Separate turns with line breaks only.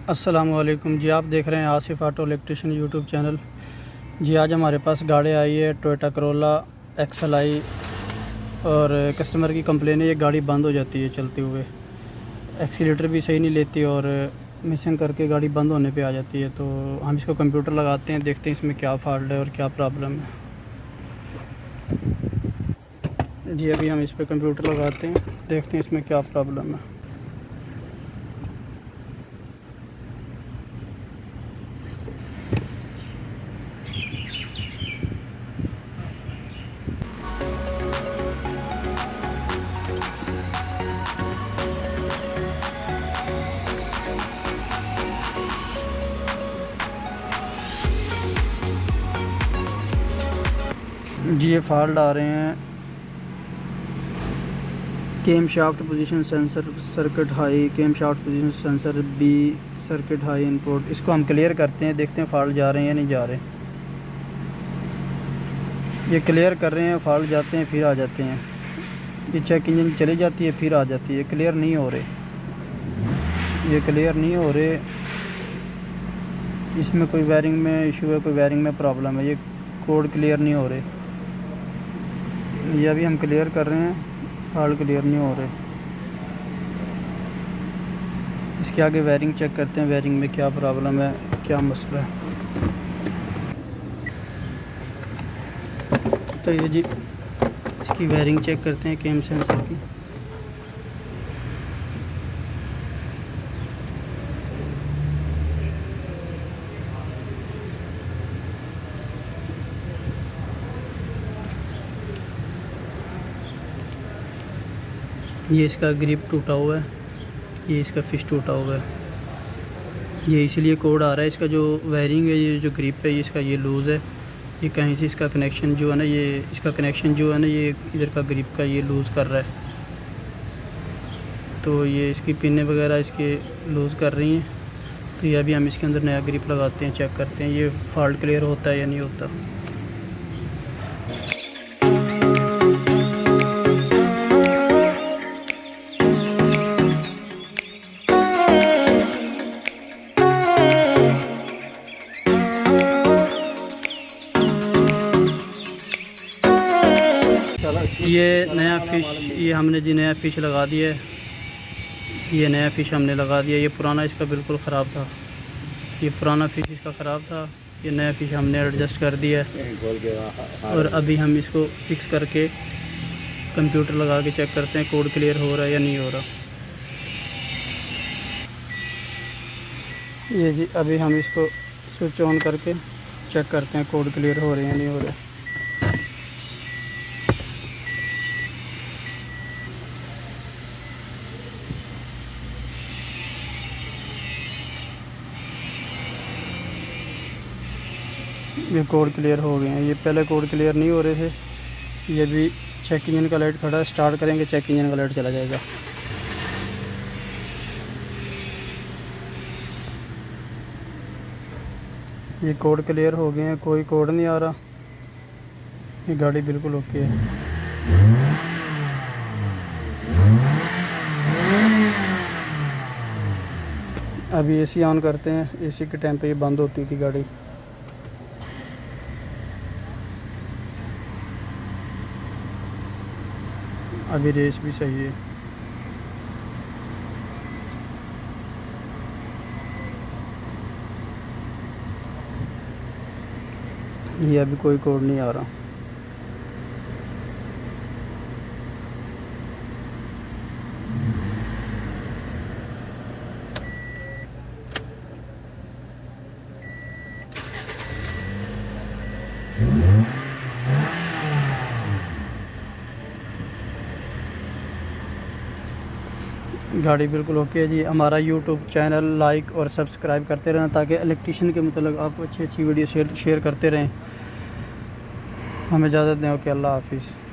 अस्सलामुअलैकुम जी, आप देख रहे हैं Asif auto electrician YouTube channel. जी, आज हमारे पास गाड़ी आई है टोयोटा करोला XLI और कस्टमर की कंप्लेन है ये गाड़ी बंद हो जाती है चलते हुए, एक्सीलेटर भी सही नहीं लेती और मिसिंग करके गाड़ी बंद होने पे आ जाती है। तो हम इसको कंप्यूटर लगाते हैं, देखते हैं इसमें क्या फ़ॉल्ट है और क्या प्रॉब्लम है। जी, अभी हम इस पर कंप्यूटर लगाते हैं, देखते हैं इसमें क्या प्रॉब्लम है। जी, ये फॉल्ट आ रहे हैं cam shaft position sensor circuit high, cam shaft position sensor B circuit high input. इसको हम क्लियर करते हैं, देखते हैं फॉल्ट जा रहे हैं या नहीं जा रहे। ये क्लियर कर रहे हैं, फॉल्ट जाते हैं फिर आ जाते हैं। ये चेक इंजन चली जाती है फिर आ जाती है, क्लियर नहीं हो रहे, ये क्लियर नहीं हो रहे। इसमें कोई वायरिंग में इशू है, कोई वायरिंग में प्रॉब्लम है, ये कोड क्लियर नहीं हो रहे। ये अभी हम क्लियर कर रहे हैं, फॉल्ट क्लियर नहीं हो रहे। इसके आगे वायरिंग चेक करते हैं, वायरिंग में क्या प्रॉब्लम है, क्या मसला है। तो ये जी इसकी वायरिंग चेक करते हैं केम सेंसर की। ये इसका ग्रिप टूटा हुआ है, ये इसका फिश टूटा हुआ है, ये इसलिए कोड आ रहा है। इसका जो वायरिंग है, ये जो ग्रिप है, ये इसका ये लूज़ है। ये कहीं से इसका कनेक्शन जो है ना, ये इसका कनेक्शन जो है ना, ये इधर का ग्रिप का ये लूज़ कर रहा है। तो ये इसकी पिनें वगैरह इसके लूज़ कर रही हैं। तो ये अभी हम इसके अंदर नया ग्रिप लगाते हैं, चेक करते हैं ये फॉल्ट क्लियर होता है या नहीं होता। ये नया फ़िश, ये हमने जी नया फ़िश लगा दिया है। ये नया फ़िश हमने लगा दिया, ये पुराना इसका बिल्कुल ख़राब था। ये पुराना फ़िश इसका ख़राब था, ये नया फ़िश हमने एडजस्ट कर दिया है। और अभी हम इसको फिक्स करके कंप्यूटर लगा के चेक करते हैं कोड क्लियर हो रहा है या नहीं हो रहा। ये जी अभी हम इसको स्विच ऑन करके चेक करते हैं कोड क्लियर हो रहे हैं या नहीं हो रहे। ये कोड क्लियर हो गए हैं, ये पहले कोड क्लियर नहीं हो रहे थे। ये भी चेक इंजन का लाइट खड़ा है, स्टार्ट करेंगे चेक इंजन का लाइट चला जाएगा। ये कोड क्लियर हो गए हैं, कोई कोड नहीं आ रहा, ये गाड़ी बिल्कुल ओके है। अभी एसी ऑन करते हैं, एसी के टाइम पे ये बंद होती थी गाड़ी। अभी रेस भी सही है। ये अभी कोई कोड नहीं आ रहा। गाड़ी बिल्कुल ओके है जी। हमारा यूट्यूब चैनल लाइक और सब्सक्राइब करते रहना ताकि इलेक्ट्रिशियन के मतलब आप अच्छी अच्छी वीडियो शेयर करते रहें। हमें इजाज़त दें, ओके, अल्लाह हाफिज़।